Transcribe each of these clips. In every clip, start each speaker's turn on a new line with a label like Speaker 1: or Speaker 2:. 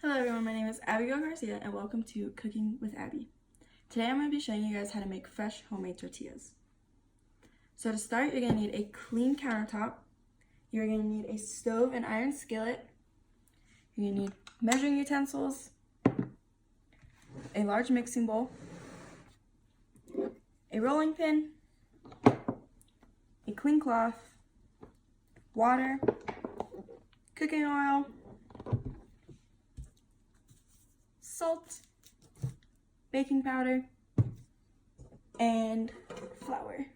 Speaker 1: Hello everyone, my name is Abigail Garcia and welcome to Cooking with Abby. Today I'm going to be showing you guys how to make fresh homemade tortillas. So to start, you're going to need a clean countertop, you're going to need a stove and iron skillet, you're going to need measuring utensils, a large mixing bowl, a rolling pin, a clean cloth, water, cooking oil, salt, baking powder, and flour.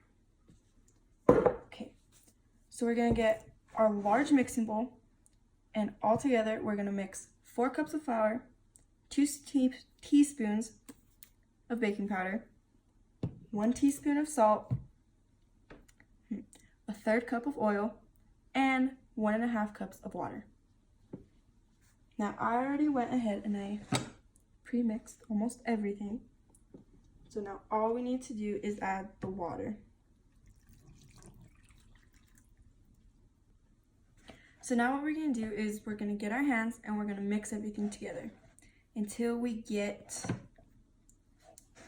Speaker 1: Okay, so we're gonna get our large mixing bowl, and all together we're gonna mix 4 cups of flour, 2 teaspoons of baking powder, 1 teaspoon of salt, a 1/3 cup of oil, and 1.5 cups of water. Now I already went ahead and I pre-mixed almost everything. So now all we need to do is add the water. So now what we're going to do is we're going to get our hands and we're going to mix everything together until we get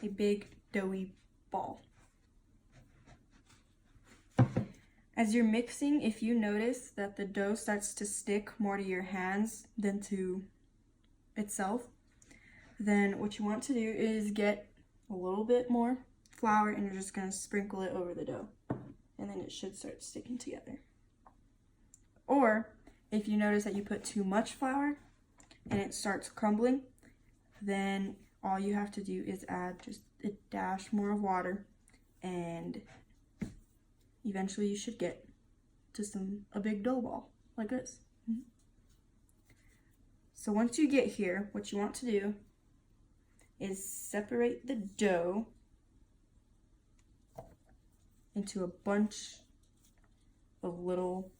Speaker 1: a big doughy ball. As you're mixing, if you notice that the dough starts to stick more to your hands than to itself, then what you want to do is get a little bit more flour and you're just going to sprinkle it over the dough, and then it should start sticking together. Or if you notice that you put too much flour and it starts crumbling, then all you have to do is add just a dash more of water, and eventually you should get to a big dough ball like this. So once you get here, what you want to do is separate the dough into a bunch of little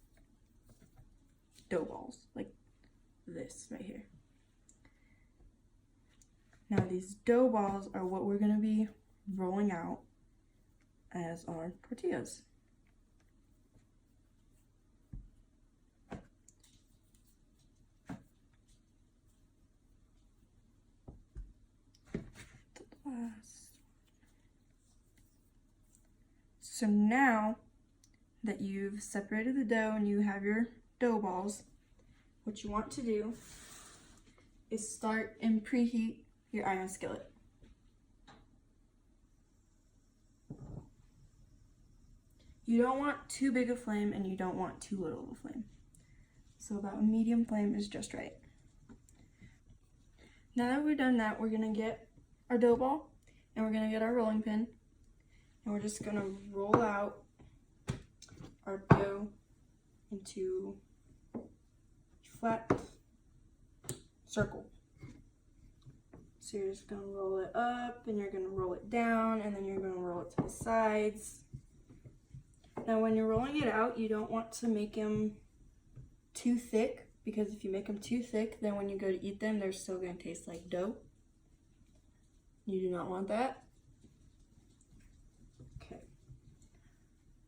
Speaker 1: dough balls, like this right here. Now these dough balls are what we're going to be rolling out as our tortillas. So now that you've separated the dough and you have your dough balls, what you want to do is start and preheat your iron skillet. You don't want too big a flame and you don't want too little of a flame. So about a medium flame is just right. Now that we've done that, we're gonna get our dough ball and we're gonna get our rolling pin, and we're just gonna roll out our dough into a flat circle. So you're just gonna roll it up and you're gonna roll it down and then you're gonna roll it to the sides. Now when you're rolling it out, you don't want to make them too thick, because if you make them too thick, then when you go to eat them, they're still gonna taste like dough. You do not want that. Okay.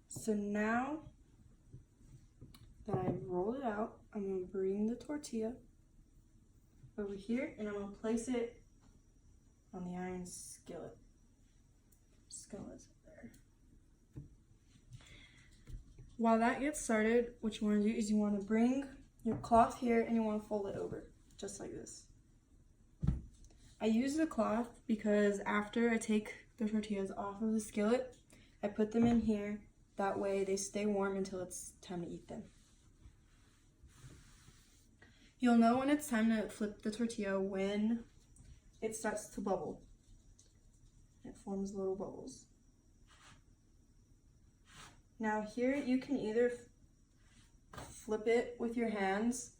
Speaker 1: So now that I've rolled it out, I'm going to bring the tortilla over here and I'm going to place it on the iron skillet. Just going to let it there. While that gets started, what you want to do is you want to bring your cloth here and you want to fold it over, just like this. I use the cloth because after I take the tortillas off of the skillet, I put them in here. That way they stay warm until it's time to eat them. You'll know when it's time to flip the tortilla when it starts to bubble. It forms little bubbles. Now here you can either flip it with your hands,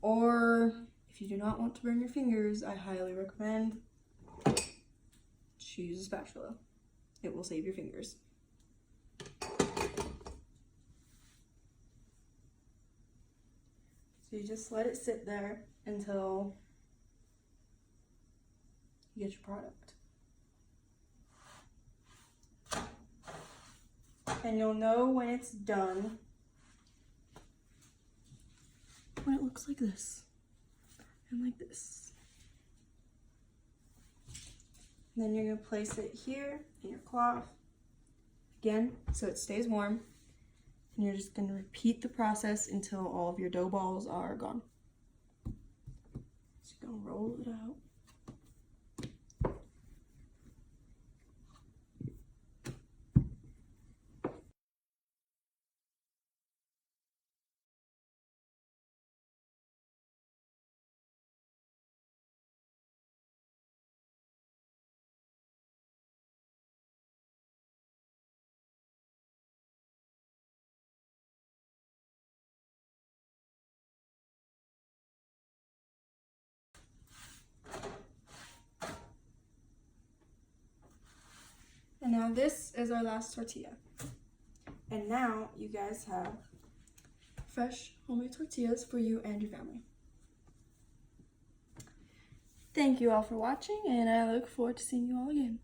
Speaker 1: or if you do not want to burn your fingers, I highly recommend to use a spatula. It will save your fingers. So you just let it sit there until you get your product. And you'll know when it's done when it looks like this. and like this. And then you're gonna place it here in your cloth, again, so it stays warm. And you're just gonna repeat the process until all of your dough balls are gone. Just gonna roll it out. And now this is our last tortilla. And now you guys have fresh homemade tortillas for you and your family. Thank you all for watching, and I look forward to seeing you all again.